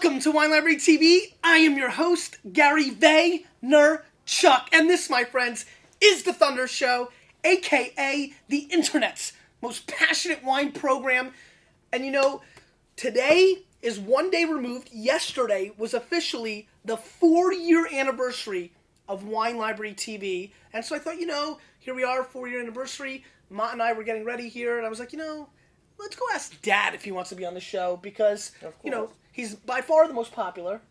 Welcome to Wine Library TV. I am your host, Gary Vaynerchuk. And this, my friends, is The Thunder Show, a.k.a. the internet's most passionate wine program. And you know, today is one day removed. Yesterday was officially the 4-year anniversary of Wine Library TV. And so I thought, you know, here we are, 4-year anniversary. Mott and I were getting ready here, and I was like, you know, let's go ask Dad if he wants to be on the show, because, you know, he's by far the most popular.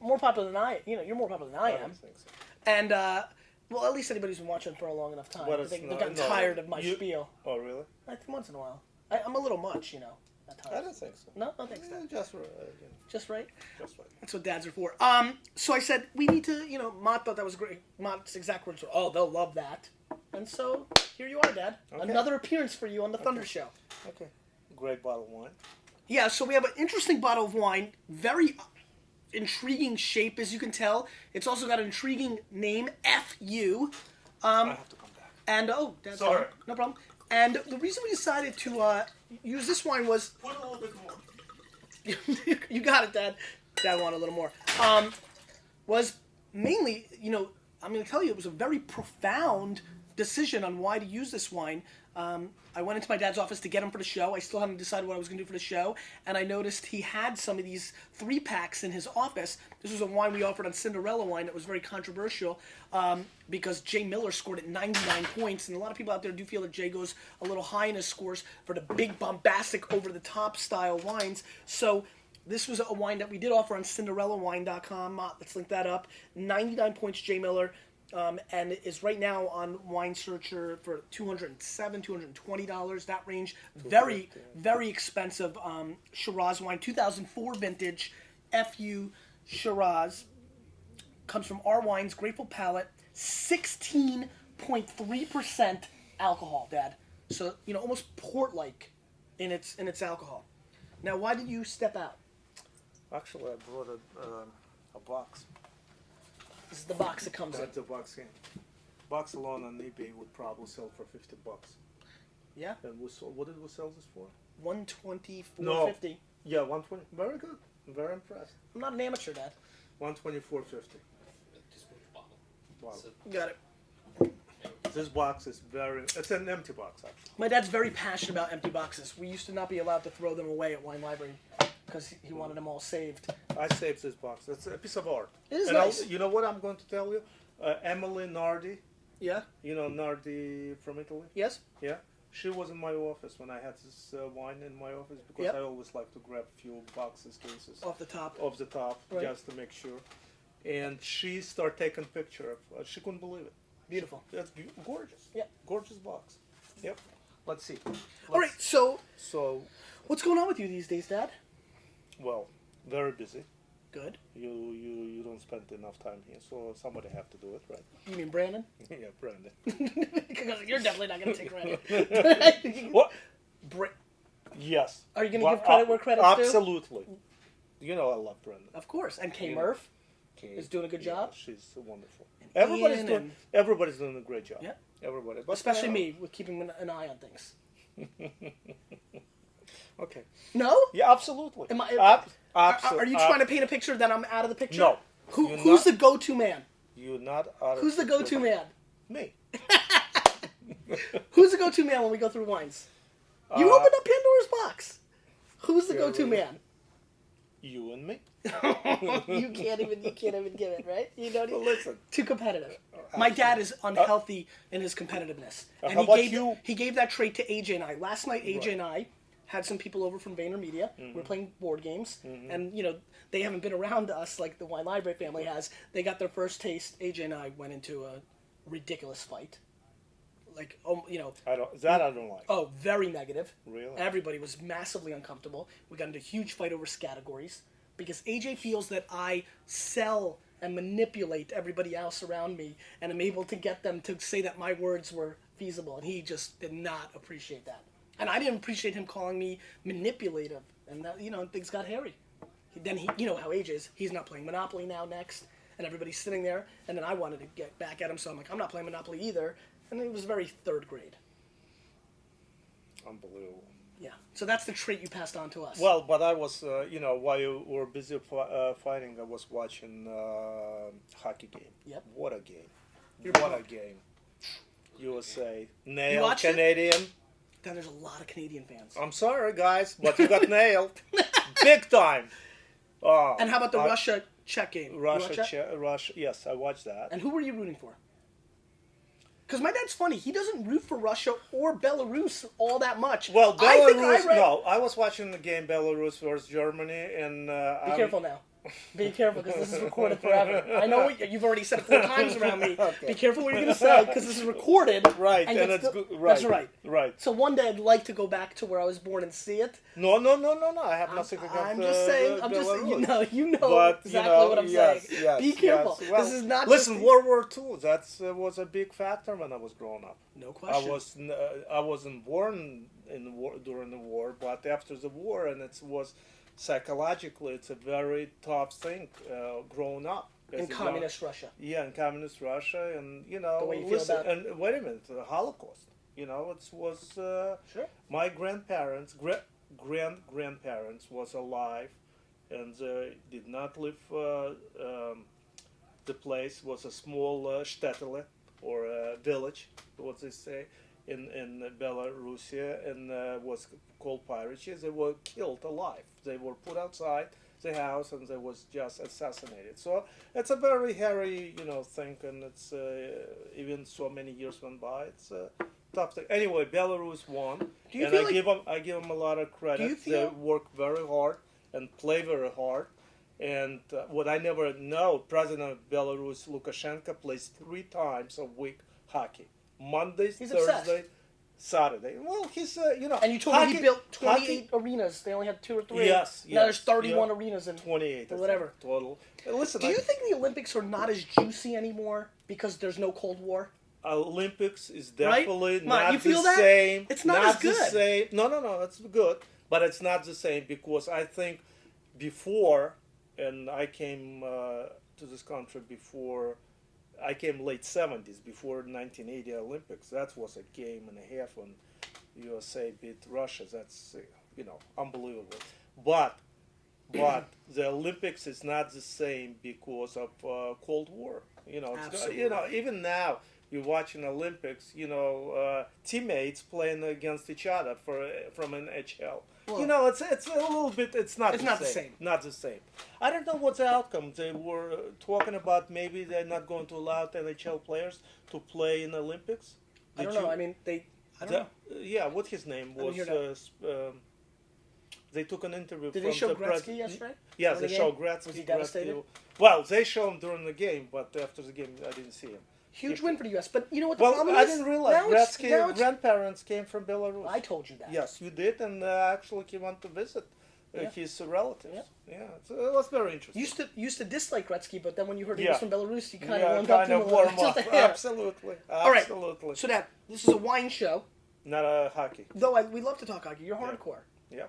More popular than I, you know, you're more popular than I am. Think so. And, well, at least anybody who's been watching for a long enough time. They've gotten tired of my spiel. Oh, really? I think once in a while. I'm a little much, you know, at times. I don't think so. No? No, thanks, Dad. Just right. Just right? Just right. That's what dads are for. So I said, we need to, you know, Mott thought that was great. Mott's exact words were, oh, they'll love that. And so, here you are, Dad. Okay. Another appearance for you on The Thunder Show. Okay. Great bottle of wine. Yeah, so we have an interesting bottle of wine. Very intriguing shape, as you can tell. It's also got an intriguing name, FU. I have to come back. And, oh, Dad's sorry. Fine. No problem. And the reason we decided to use this wine was... Put a little bit more. You got it, Dad. Dad wanted a little more. Was mainly, you know, I'm going to tell you, it was a very profound decision on why to use this wine. I went into my dad's office to get him for the show. I still haven't decided what I was going to do for the show. And I noticed he had some of these 3-packs in his office. This was a wine we offered on Cinderella Wine that was very controversial because Jay Miller scored at 99 points. And a lot of people out there do feel that Jay goes a little high in his scores for the big, bombastic, over-the-top style wines. So this was a wine that we did offer on CinderellaWine.com. Let's link that up. 99 points, Jay Miller. And it is right now on Wine Searcher for $207, $220, that range. Very, very expensive Shiraz wine, 2004 vintage FU Shiraz. Comes from our wines, Grateful Palate, 16.3% alcohol, Dad. So, you know, almost port-like in its alcohol. Now, why did you step out? Actually, I brought a box. This is the box that comes in. That's the box in. Box alone on eBay would probably sell for $50. Yeah? And we sold, what did we sell this for? $124.50. No. Yeah, 120. Very good. I'm very impressed. I'm not an amateur, Dad. $124.50. Wow. Got it. This box is it's an empty box, actually. My dad's very passionate about empty boxes. We used to not be allowed to throw them away at Wine Library because he wanted them all saved. I saved this box. It's a piece of art. It is nice. You know what I'm going to tell you? Emily Nardi. Yeah? You know Nardi from Italy? Yes? Yeah. She was in my office when I had this wine in my office because I always like to grab a few boxes, cases. Off the top. Off the top, right. Just to make sure. And she started taking picture of she couldn't believe it. Beautiful. That's gorgeous. Yeah. Gorgeous box. Yep. Let's see. All right, so what's going on with you these days, Dad? Well, very busy. Good. You don't spend enough time here, so somebody have to do it, right? You mean Brandon? Yeah, Brandon. Because you're definitely not going to take credit. What? Yes. Are you going to give credit where credit's due? Absolutely. You know I love Brandon. Of course. And Kay Murph is doing a good job. She's wonderful. And Everybody's doing a great job. Yeah. Everybody. But especially me, with keeping an eye on things. Okay. No? Yeah, absolutely. Are you trying to paint a picture that I'm out of the picture? No. Who's the go-to man? You're not out of Who's the go-to man? Me. Who's the go-to man when we go through wines? You opened up Pandora's box. Who's the go-to man? You and me. You can't even give it, right? You don't even, listen. Too competitive. My dad is unhealthy in his competitiveness. And he gave that trait to AJ and I. Last night, AJ and I had some people over from VaynerMedia. We were playing board games. And, you know, they haven't been around us like the Wine Library family has. They got their first taste. AJ and I went into a ridiculous fight. Like, you know. I don't like. Oh, very negative. Really? Everybody was massively uncomfortable. We got into a huge fight over categories because AJ feels that I sell and manipulate everybody else around me and I'm able to get them to say that my words were feasible. And he just did not appreciate that. And I didn't appreciate him calling me manipulative. And, that, you know, things got hairy. Then you know how AJ is. He's not playing Monopoly now next. And everybody's sitting there. And then I wanted to get back at him. So I'm like, I'm not playing Monopoly either. And it was very third grade. Unbelievable. Yeah. So that's the trait you passed on to us. Well, but I was, while you were busy fighting, I was watching hockey game. Yep. What a game! You're what pumped. a game! USA You nailed watched it? Canadian. Then there's a lot of Canadian fans. I'm sorry, guys, but you got nailed big time. Oh, And how about the Russia-Czech game? You watch that? Russia. Yes, I watched that. And who were you rooting for? Because my dad's funny. He doesn't root for Russia or Belarus all that much. Well, I think Belarus. I read- No, I was watching the game Belarus versus Germany, and Be careful now. Be careful because this is recorded forever. I know you've already said it 4 times around me. Okay. Be careful what you're going to say because this is recorded. Right, and gets it's to- good. Right, That's right. Right. So one day I'd like to go back to where I was born and see it. No. I have nothing against I'm just saying. I'm just saying. You know But, exactly what I'm yes, saying. yes, Be careful. yes. Well, This is not. listen, just World War II. That was a big factor when I was growing up. No question. I wasn't born in the war, during the war, but after the war, and it was psychologically, it's a very tough thing growing up as in a young- communist Russia. Yeah, in communist Russia, and The way you feel about- and wait a minute, the Holocaust. It was Sure. my grandparents, grandparents was alive, and they did not live. The place was a small shtetl or a village, what they say, in Belarusia, and was called pirates. They were killed alive. They were put outside the house, and they was just assassinated. So it's a very hairy, thing, and it's even so many years went by. It's a tough thing. Anyway, Belarus won, Do you and feel I give them a lot of credit. Do you They feel- work very hard and play very hard. And what I never know, President of Belarus Lukashenko plays 3 times a week hockey: Mondays, He's Thursday, obsessed. Saturday. Well, he's And you told me he built 28 arenas. They only had 2 or 3. Yes, Now there's yes, 31 yeah. arenas in 28 or whatever. total. Listen, Do you think the Olympics are not as juicy anymore because there's no Cold War? Olympics is Right? definitely Ma, not you feel the that? same. It's not as the good. same. No, it's good, but it's not the same because I think before, and I came to this country before. I came late 70s, before 1980 Olympics. That was a game and a half when USA beat Russia. That's unbelievable. But the Olympics is not the same because of Cold War. Absolutely. Even now you're watching Olympics. Teammates playing against each other from an HL. Well, It's a little bit. It's not the same. Not the same. I don't know what's the outcome. They were talking about maybe they're not going to allow NHL players to play in the Olympics. I don't know. I mean, I don't know. Yeah, what his name I didn't was. hear They took an interview. Did from they show the Gretzky yesterday? Yes, During they the showed game? Gretzky. Was he devastated? Well, they showed him during the game, but after the game, I didn't see him. Huge win for the U.S. But you know what the Well, problem I is? didn't realize Now it's- now Gretzky's it's- grandparents came from Belarus. I told you that. Yes, you did, and actually came on to visit Yeah. his relatives. Yeah. It was very interesting. Used to dislike Gretzky, but then when you heard he Yeah. was from Belarus, you kind of Yeah, warmed up kind to him of a little. warm up. Just a hair. Absolutely, All right. absolutely. So Dad, this is a wine show. Not a hockey. Though we love to talk hockey. You're hardcore. Yeah,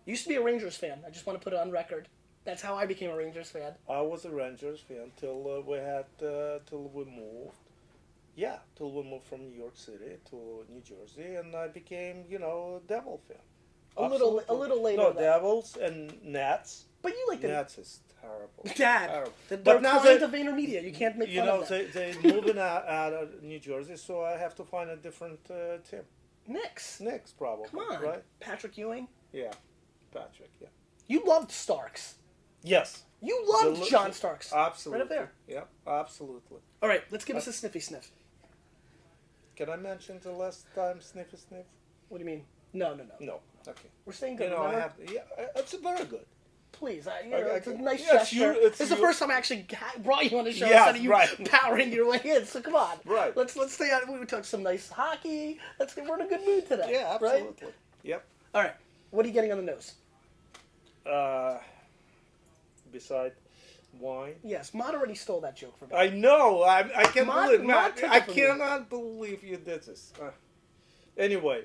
You used to be a Rangers fan. I just want to put it on record. That's how I became a Rangers fan. I was a Rangers fan till we moved. Yeah, till we moved from New York City to New Jersey, and I became, Devil fan. A little later No, than- Devils and Nats. But you like the Nats is terrible. Dad. Terrible. They're But now client they- of VaynerMedia. You can't make You fun know, of them. they moving out of New Jersey, so I have to find a different team. Knicks. Knicks, probably. Come on. Right? Patrick Ewing. Yeah, Patrick. Yeah. You loved Starks. Yes. You loved John Starks. Absolutely. Right up there. Yeah, absolutely. All right, let's give us a sniffy sniff. Can I mention the last time Sniffy Sniff? What do you mean? No. No. Okay. We're saying good. I remember? have. Yeah, it's very good. Please, I- it's a nice yeah, it's gesture. you- it's It's the you. first time I actually brought you on the show Yeah, instead of you right. powering your way in. So come on, Right. Let's stay on. We talked some nice hockey. We're in a good mood today. Yeah, Right? absolutely. Yep. All right. What are you getting on the nose? Beside wine. Yes, Mod already stole that joke from me. I know. I can't Mod- believe. Mod took I it from you. cannot believe you did this. Anyway,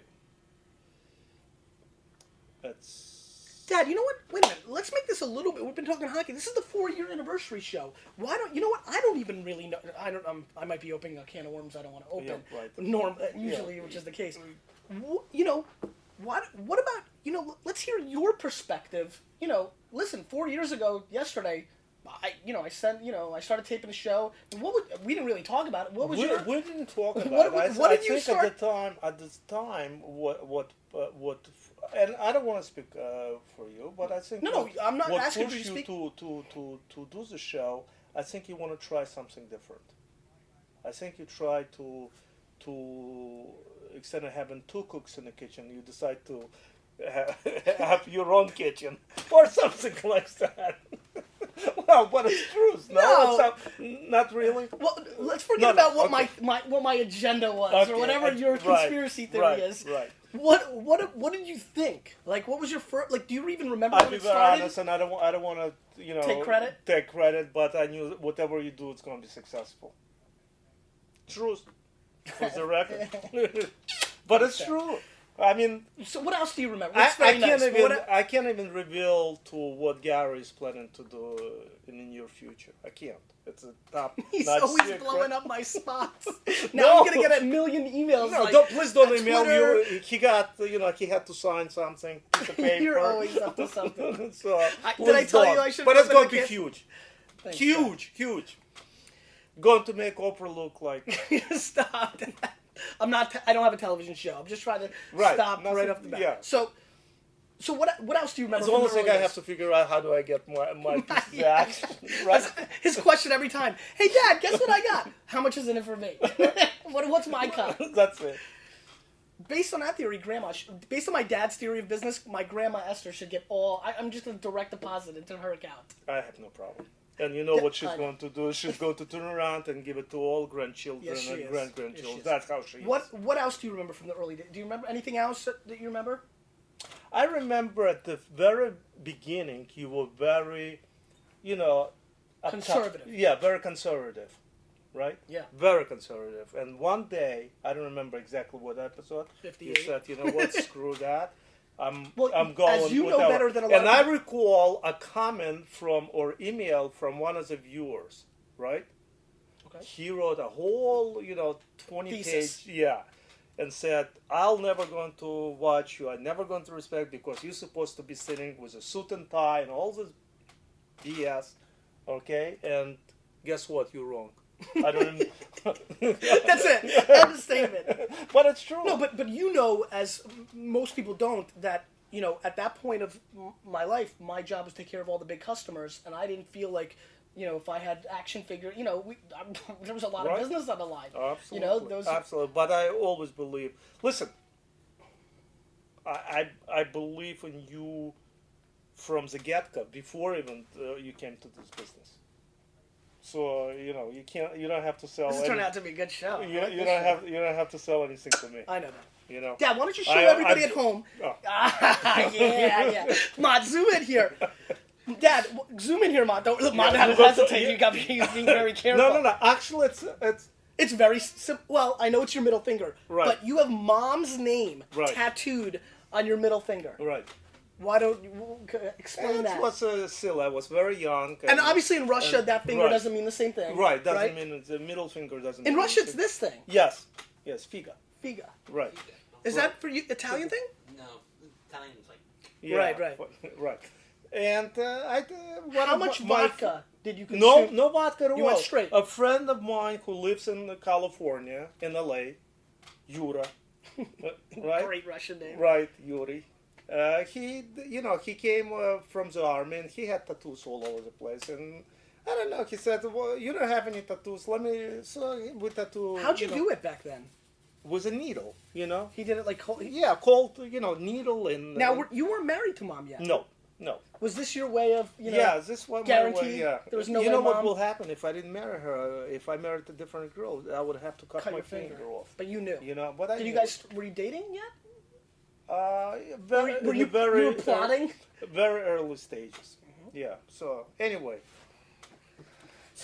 it's. Dad, you know what? Wait a minute. Let's make this a little bit. We've been talking hockey. This is the 4-year anniversary show. Why don't you know what? I don't even really know. I don't. I might be opening a can of worms I don't want to open. Yeah, right. Usually, which is the case. What about, let's hear your perspective. Listen, 4 years ago, yesterday, I started taping a show. We didn't really talk about it. What was your... We didn't talk about what, it. What I did you think start... at this time, and I don't want to speak for you, but I think No, I'm not what asking pushed you to speak. to do the show, I think you want to try something different. I think you try to instead of having two cooks in the kitchen, you decide to have your own kitchen or something like that. Well, but it's true. No, it's not really. Well, let's forget about what my agenda was, or whatever your conspiracy theory is. Right. What did you think? Like, what was your first? Like, do you even remember I'll when be it very started? honest, and I don't want to Take credit. But I knew whatever you do, it's going to be successful. Truth, for the record. But it's true. I mean, so what else do you remember? I can't even reveal to what Gary is planning to do in the near future. I can't. It's a top. He's not always secret. blowing up my spots. Now I'm gonna get a million emails. No, like, please don't email Twitter. you. He got, he had to sign something. Piece of paper. You're always up to something. So did I tell you I should? But it's going to be Thanks, huge. Going to make Oprah look like. Stop. I'm not. I don't have a television show. I'm just trying to stop right off the bat. Yeah. So what else do you remember? It's the only thing I have to figure out. How do I get my piece back? Right. His question every time. Hey, Dad, guess what I got? How much is in it for me? What's my cut? That's it. Based on that theory, based on my dad's theory of business, my grandma Esther should get all. I'm just going to direct deposit into her account. I have no problem. And you know what she's going to do? She's going to turn around and give it to all grandchildren and great-grandchildren. Yes, that's how she is. What else do you remember from the early days? Do you remember anything else that you remember? I remember at the very beginning, you were very, conservative. Very conservative, right? Yeah. Very conservative. And one day, I don't remember exactly what episode, 58. you said, you know what, screw that. I'm going. As you know better than a lot and of I people. recall a comment or email from one of the viewers, right? Okay. He wrote a whole, 20 Thesis. page, and said, "I'll never going to watch you. I'm never going to respect because you're supposed to be sitting with a suit and tie and all this BS, okay? And guess what? You're wrong. I don't even." That's it. Understatement. But it's true. No, but as most people don't, that at that point of my life, my job was to take care of all the big customers, and I didn't feel like if I had action figure, there was a lot of business on the line. Absolutely. Absolutely. But I always believe. Listen, I believe in you from the get-go before even you came to this business. So you don't have to sell. This turned out to be a good show. You don't have to sell anything to me. I know that. Dad, why don't you show everybody at home? Oh. Yeah. Mott, zoom in here. Dad, zoom in here, Mott. Don't Mott had to hesitate. You got being very careful. No. Actually, it's very simple. Well, I know it's your middle finger, right? But you have Mom's name tattooed on your middle finger, right? Why don't you explain that? It was silly. I was very young. And obviously in Russia, that finger doesn't mean the same thing. Right, doesn't mean the middle finger doesn't in mean Russia, it's this thing. Yes, figa. Figa. Right. Is that for you, Italian thing? No, Italian's like... Yeah, right. And how much vodka did you consume? No vodka at all. You went straight. A friend of mine who lives in California, in LA, Yura, right? Great Russian name. Right, Yuri. He came from the army and he had tattoos all over the place. And I don't know, he said, well, you don't have any tattoos. We tattoo. How'd you do it back then? With a needle, He did it like cold? Yeah, cold, needle and... Now, you weren't married to Mom yet? No. Was this your way of, Yeah, this was guaranteed? my way, yeah. There was no You way know what Mom... will happen if I didn't marry her? If I married a different girl, I would have to cut my your finger off. But you knew. But I Did knew. you guys... Were you dating yet? Very, you were plotting? Very early stages. Mm-hmm. Yeah. So anyway,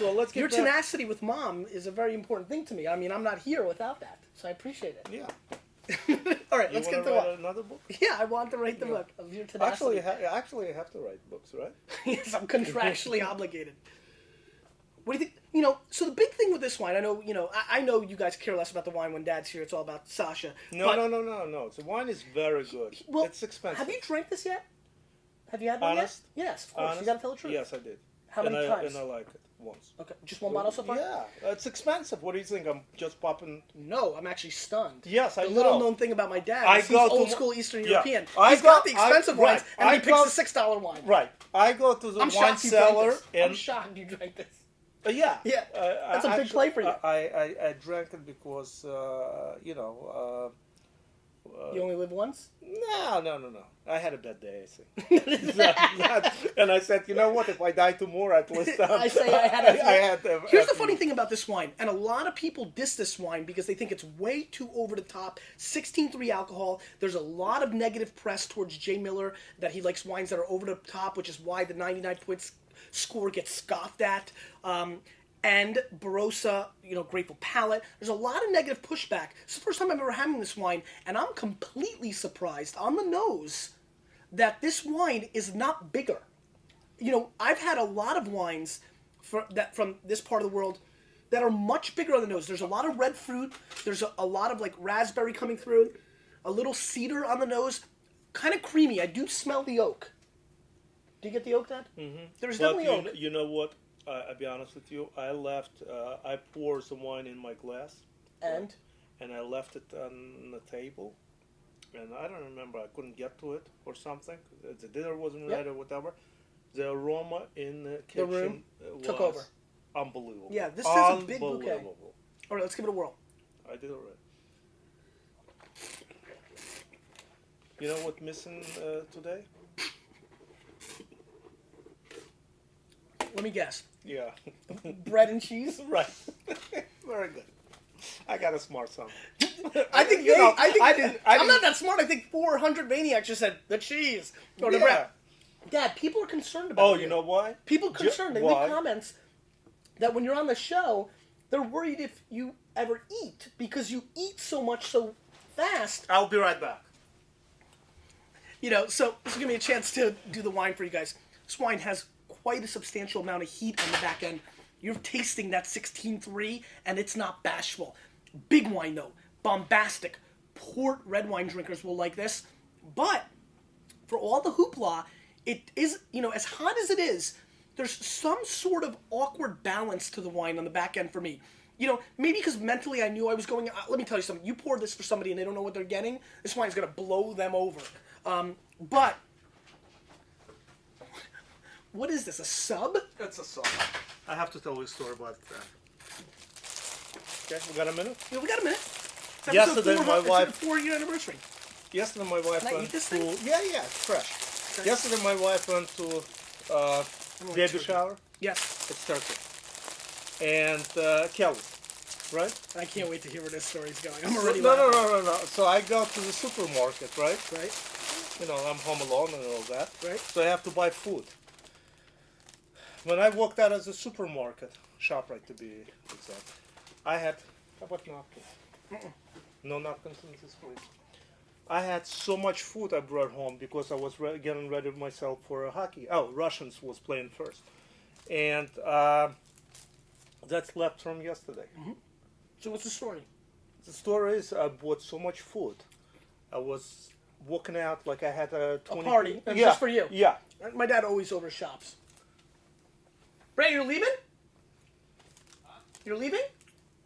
let's get your back. tenacity with Mom is a very important thing to me. I mean, I'm not here without that, so I appreciate it. Yeah. All right, let's get to what. Another book? Yeah, I want to write the book of your tenacity. Actually, I have to write books, right? Yes, I'm contractually obligated. What do you think? So the big thing with this wine, I know, I know you guys care less about the wine when Dad's here. It's all about Sasha. No. The wine is very good. Well, it's expensive. Have you drank this yet? Have you had one Honest? yet? Yes, of course. Honest? You got to tell the truth. Yes, I did. How many times? And I like it once. Okay, just one bottle so far? Yeah, it's expensive. What do you think? I'm just popping. No, I'm actually stunned. Yes, I the know. little known thing about my dad I is he's go to old mo- school Eastern Yeah. European. I He's go- got the I- expensive right. wines, and I he picks go- the $6 wine. Right. I go to the I'm wine shocked you drank cellar this. and I'm shocked you drank this. Yeah. Yeah, that's a big play for you. I drank it because You only live once? No. I had a bad day, I think. And I said, you know what? If I die tomorrow, at least I say I had a few. I had to. Here's the funny thing about this wine, and a lot of people diss this wine because they think it's way too over the top. 16.3 alcohol. There's a lot of negative press towards Jay Miller that he likes wines that are over the top, which is why the 99 points score gets scoffed at. And Barossa, Grateful Palate. There's a lot of negative pushback. It's the first time I've ever having this wine, and I'm completely surprised on the nose that this wine is not bigger. I've had a lot of wines from this part of the world that are much bigger on the nose. There's a lot of red fruit. There's a lot of raspberry coming through. A little cedar on the nose. Kind of creamy. I do smell the oak. Do you get the oak, Dad? Mm-hmm. There's definitely oak. You know what? I'll be honest with you. I poured some wine in my glass. And I left it on the table. And I don't remember. I couldn't get to it or something. The dinner wasn't ready or whatever. The aroma in the kitchen room took was over. Unbelievable. Yeah, this is a big bouquet. Unbelievable. All right, let's give it a whirl. I did already. You know what's missing today? Let me guess. Yeah. Bread and cheese? Right. Very good. I got a smart son. I'm not that smart. I think 400 maniacs just said the cheese or the bread. Dad, people are concerned about Oh, you know why? People are concerned. They why? leave comments that when you're on the show, they're worried if you ever eat because you eat so much so fast. I'll be right back. So this will give me a chance to do the wine for you guys. This wine has quite a substantial amount of heat on the back end. You're tasting that 16.3, and it's not bashful. Big wine, though. Bombastic. Port red wine drinkers will like this. But for all the hoopla, it is, as hot as it is, there's some sort of awkward balance to the wine on the back end for me. Maybe because mentally I knew I was going... let me tell you something. You pour this for somebody and they don't know what they're getting, this wine's going to blow them over. But... What is this, a sub? It's a sub. I have to tell you a story about that. Okay, we got a minute? Yeah, we got a minute. It's Yesterday, my wife... It's the 4-year anniversary. Yesterday, my wife Can I went eat this to... thing? Yeah, it's fresh. Okay. Yesterday, my wife went to baby shower. Yes. It's Turkey. And Kelly, right? I can't wait to hear where this story's going. I'm already No. laughing. So I go to the supermarket, right? Right? I'm home alone and all that. Right. So I have to buy food. When I walked out of the supermarket, ShopRite to be exact, I had... How about napkins? No napkins in this place. I had so much food I brought home because I was getting ready myself for a hockey. Oh, Russians was playing first. And that's left from yesterday. Mm-hmm. So what's the story? The story is I bought so much food. I was walking out like I had a 20... A party, and just for you. Yeah. My dad always overshops. Brett, you're leaving? Huh? You're leaving?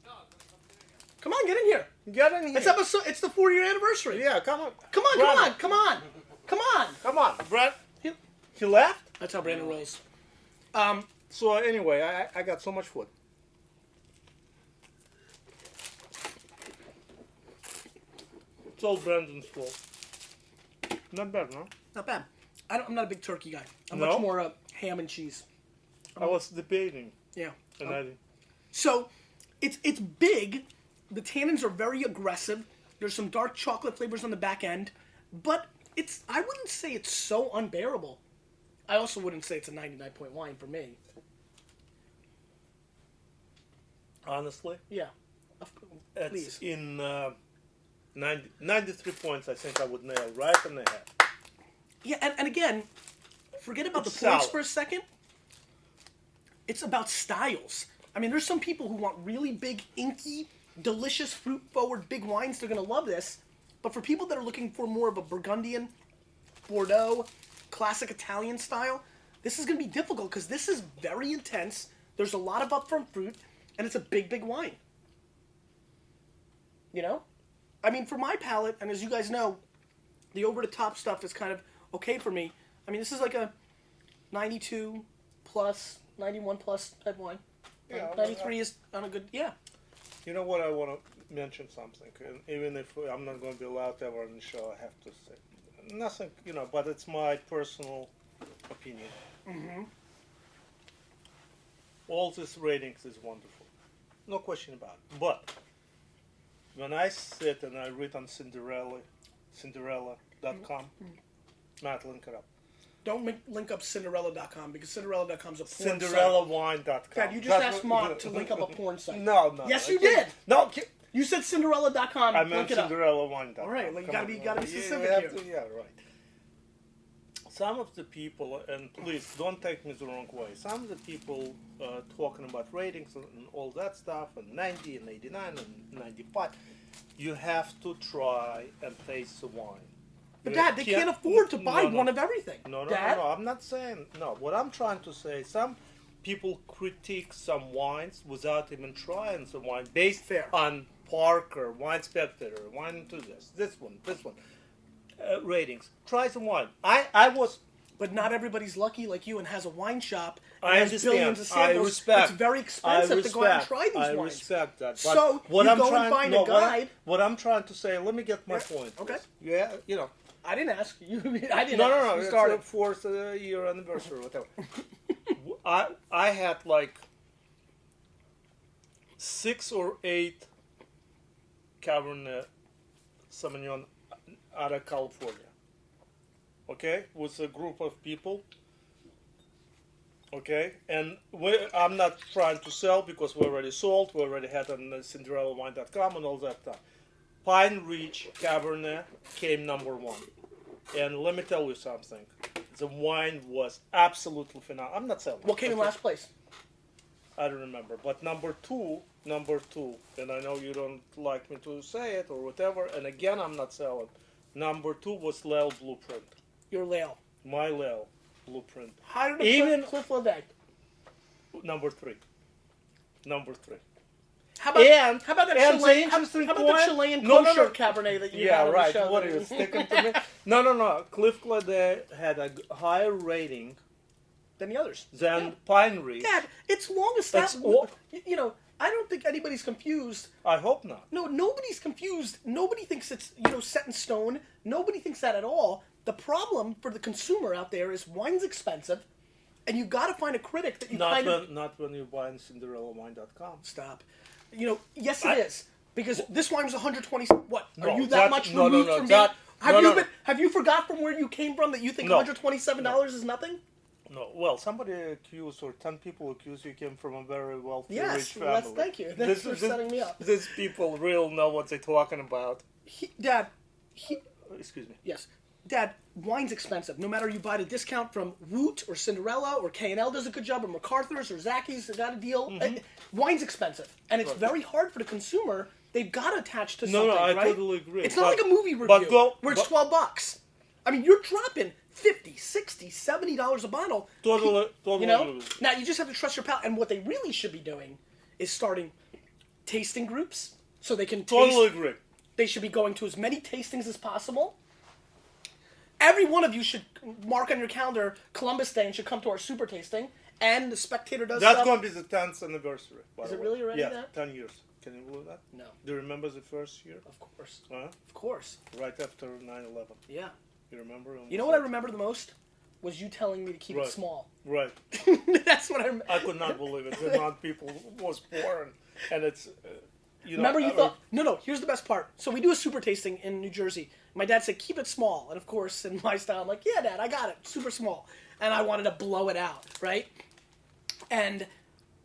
No. Come on, get in here. Get in here. It's the 4-year anniversary. Yeah, come on. Come on. Brett. He left? That's how Brandon rolls. So anyway, I got so much food. It's all Brandon's fault. Not bad, no? Not bad. I'm not a big turkey guy. I'm No? much more ham and cheese. I was debating. Yeah. And So, it's big. The tannins are very aggressive. There's some dark chocolate flavors on the back end, but I wouldn't say it's so unbearable. I also wouldn't say it's a 99-point wine for me. honestly, Yeah. it's Please. in 93 points. I think I would nail right in the head. Yeah, and again, forget about It's the points solid. for a second. It's about styles. I mean, there's some people who want really big, inky, delicious, fruit-forward, big wines. They're going to love this. But for people that are looking for more of a Burgundian, Bordeaux, classic Italian style, this is going to be difficult because this is very intense. There's a lot of upfront fruit, and it's a big, big wine. You know? I mean, for my palate, and as you guys know, the over-the-top stuff is kind of okay for me. I mean, this is like a 92 plus, 91 plus type wine. Yeah, 93 is on a good, yeah. You know what? I want to mention something, and even if I'm not going to be allowed ever on the show, I have to say nothing. You know, but it's my personal opinion. Mm-hmm. All these ratings is wonderful, no question about it. But when I sit and I read on Cinderella.com, Matt, link it up. Don't link up Cinderella.com because Cinderella.com is a porn site. CinderellaWine.com. Dad, you just asked Mark to link up a porn site. No. Yes, I you can't. did. No, You said Cinderella.com. I Link meant it up. CinderellaWine.com. All right, well, you Come gotta be on. specific You have here. to- yeah, right. Some of the people, and please don't take me the wrong way, some of the people talking about ratings and all that stuff, and 90 and 89 and 95, you have to try and taste the wine. But You Dad, they can't afford to buy No. one of everything. No, Dad? I'm not saying no. What I'm trying to say, some people critique some wines without even trying the wine based Fair. on Parker, Wine Spectator, Wine Enthusiast, this one, ratings. Try some wine. I was. But not everybody's lucky like you and has a wine shop and I has understand. billions of I samples. respect. It's very expensive to go out and try these I wines. respect that. But So, what you I'm go and trying, find no, a guide. What I'm trying to say. Let me get my Yeah, point. okay. please. Yeah, you know. I didn't ask you. I didn't No, ask. no. You It's started. the fourth year anniversary or whatever. I had like 6 or 8 Cabernet Sauvignon out of California. Okay, with a group of people. Okay, and I'm not trying to sell because we already sold. We already had on CinderellaWine.com and all that stuff. Pine Ridge Cabernet came number 1. And let me tell you something. The wine was absolutely phenomenal. I'm not selling. What came in okay? last place? I don't remember. But number two, and I know you don't like me to say it or whatever, and again, I'm not selling. Number 2 was Lale Blueprint. Your Lale. My Lale Blueprint. How did Even- it Cliff Ledet? Number 3. How about And- how about that and the Chilean? How interesting about the point- Chilean No, no, kosher no. Cabernet that you Yeah, had on right. the show? What are you sticking to me? No. Cliff Ledet had a higher rating Than the others. than Pine Ridge. Dad, it's long established. That's all- You know, I don't think anybody's confused. I hope not. No, nobody's confused. Nobody thinks it's, set in stone. Nobody thinks that at all. The problem for the consumer out there is wine's expensive, and you got to find a critic that you Not when you buy on CinderellaWine.com. Stop. Yes, it is. Because this wine was 120. What? No, Are you that that- much no, removed no, from that- being? no, no. Have you forgot from where you came from that you think No. $127 is nothing? No, well, somebody accused, or 10 people accused you came from a very wealthy, Yes, rich well, family. thank you. Thanks for setting me up. These people really know what they're talking about. Dad, Excuse me. yes. Dad, wine's expensive. No matter you buy the discount from Woot or Cinderella or K&L does a good job or MacArthur's or Zacky's got a deal. Wine's expensive. And it's very hard for the consumer. They've got to attach to something, No, I right? totally agree. It's not But- like a movie but review where it's $12. I mean, you're dropping $50, $60, $70 a bottle. Totally You know? agree. Now, you just have to trust your palate. And what they really should be doing is starting tasting groups so they can Totally taste. agree. They should be going to as many tastings as possible. Every one of you should mark on your calendar Columbus Day and should come to our super tasting. And the Spectator does That's stuff. going to be the 10th anniversary. By Is the it way. really already Yeah, that? 10 years. Can you believe that? No. Do you remember the first year? Of course. Huh? Of course. Right after 9/11. Yeah. You remember? You know what I remember the most? Was you telling me to keep Right. it small. Right. That's what I remember. I could not believe it. The amount of people was poor, and it's. Remember you thought, no, here's the best part. So we do a super tasting in New Jersey. My dad said, keep it small. And of course, in my style, I'm like, yeah, Dad, I got it. Super small. And I wanted to blow it out, right? And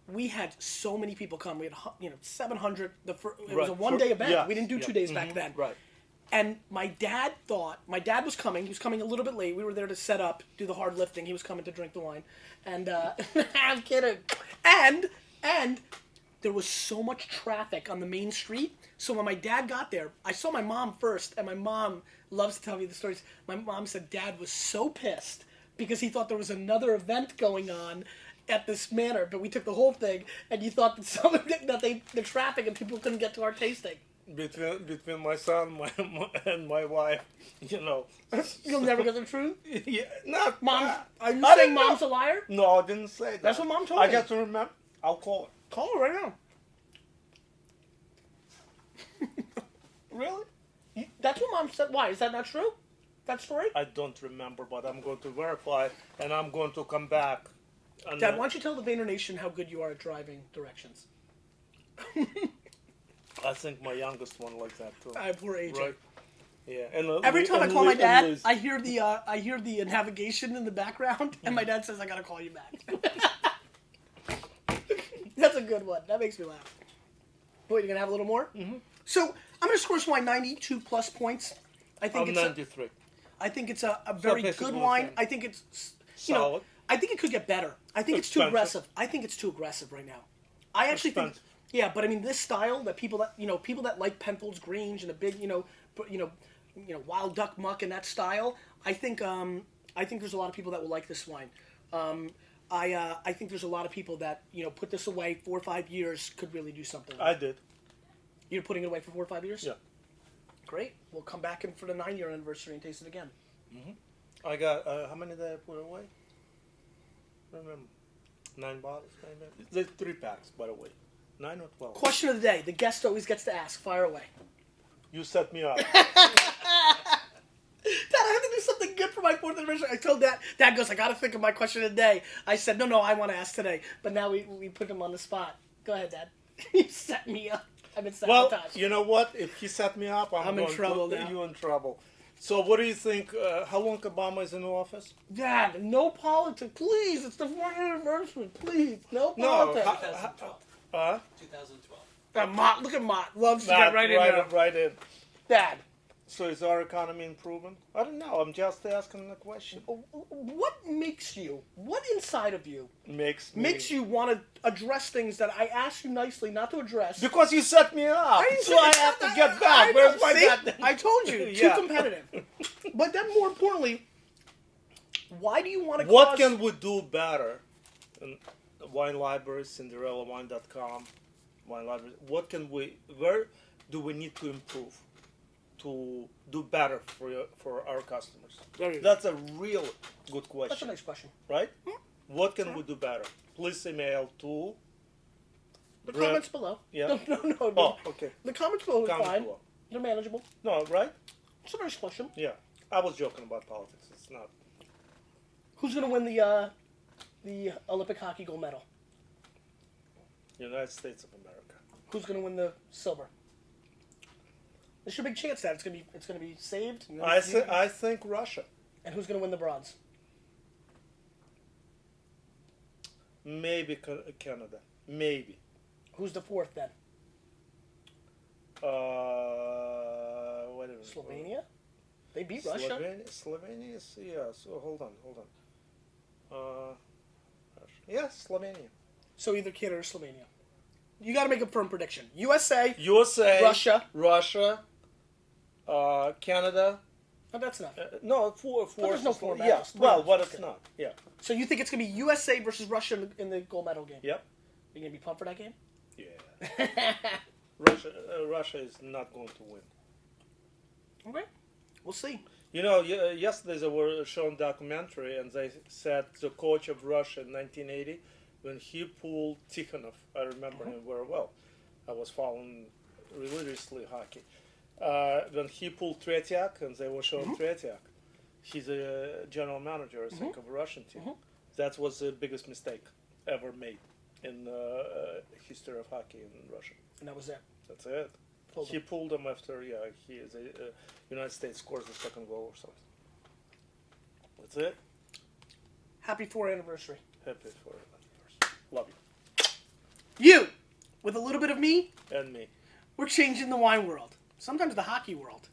we had so many people come. We had, 700. It was a one-day event. Yeah, We didn't do 2 days back then. Right. And my dad was coming. He was coming a little bit late. We were there to set up, do the hard lifting. He was coming to drink the wine. And I'm kidding. And there was so much traffic on the main street. So when my dad got there, I saw my mom first, and my mom loves to tell me the stories. My mom said Dad was so pissed because he thought there was another event going on at this manor, but we took the whole thing, and you thought that the traffic and people couldn't get to our tasting. Between my son and my wife, You'll never get the truth. Yeah, not Mom, are you I saying didn't Mom's know. a liar? No, I didn't say that. That's what Mom told I me. got to remember. I'll call her. Call her right now. Really? That's what Mom said. Why? Is that not true? That story? I don't remember, but I'm going to verify, and I'm going to come back. And Dad, why don't you tell the Vayner Nation how good you are at driving directions? I think my youngest one likes that too. Poor AJ. Right? Yeah. And Every time I call my and dad, Liz. I hear the navigation in the background, and my dad says I gotta call you back. That's a good one. That makes me laugh. Boy, you gonna have a little more? Mm-hmm. So I'm gonna score this wine 92 plus points. I think I'm it's 93. I think it's a very basically good the wine. same. I think it's Solid. I think it could get better. I think it's too Expensive. aggressive. I think it's too aggressive right now. I actually think, Expensive. yeah, but I mean this style that people that like Penfolds Grange and a big wild duck muck and that style. I think there's a lot of people that will like this wine. I think there's a lot of people that put this away 4 or 5 years could really do something. I did. You're putting it away for 4 or 5 years? Yeah. Great. We'll come back in for the 9-year anniversary and taste it again. I got how many did I put away? I don't remember. 9 bottles, maybe. There's 3 packs, by the way. 9 or 12. Question of the day. The guest always gets to ask. Fire away. You set me up. Dad, I have to do something good for my 4th anniversary. I told Dad. Dad goes, I got to think of my question of the day. I said, no, I want to ask today. But now we put him on the spot. Go ahead, Dad. You set me up. I've been Well, sabotaged. you know what? If he set me up, I'm in going trouble to now. you in trouble. So what do you think? How long Obama is in office? Dad, no politics. Please, it's the 4th anniversary. Please, no No, politics. 2012. 2012. Mott, look at Mott. Loves to Not get right in there. right in. Dad, So is our economy improving? I don't know. I'm just asking the question. what inside of you Makes you want to address things that I asked you nicely not to address? Because you set me up. didn't So say- I have to get back. Where's my See? goddamn- I told you, Yeah. too competitive. But then more importantly, why do you want to What cause... can we do better? Wine Library, CinderellaWine.com, Wine Library. Where do we need to improve to do better for our customers? There you go. That's a real good That's a question, nice question. right? What can we do better? Please email to. The Brett. comments below. Yeah. No. Oh, okay. The comments below are Comments fine. below. They're manageable. No, right? It's a nice question. Yeah. I was joking about politics. It's not. Who's going to win the Olympic hockey gold medal? United States of America. Who's going to win the silver? There's a big chance that it's going to be saved. I think Russia. And who's going to win the bronze? Maybe Canada. Maybe. Who's the 4th then? Wait a minute. Slovenia? They beat Russia. Slovenia is, yeah. So hold on. Yeah, Slovenia. So either Canada or Slovenia. You got to make a firm prediction. USA. Russia. Canada. Oh, that's enough. No, four. there's no four Yeah. medals. Well, Three but medals. it's not. Yeah. So you think it's going to be USA versus Russia in the gold medal game? Yep. You going to be pumped for that game? Yeah. Russia is not going to win. Okay. We'll see. You know, yesterday they were shown documentary, and they said the coach of Russia in 1980, when he pulled Tikhonov, I remember him very well. I was following religiously hockey. When he pulled Tretiak, and they were showing Tretiak, he's a general manager, I think, of a Russian team. That was the biggest mistake ever made in history of hockey in Russia. And that was it. That's it. He pulled them after, United States scores the second goal or something. That's it. Happy 4th anniversary. Happy for anniversary. Love you. You, with a little bit of me, And me. we're changing the wine world. Sometimes the hockey world.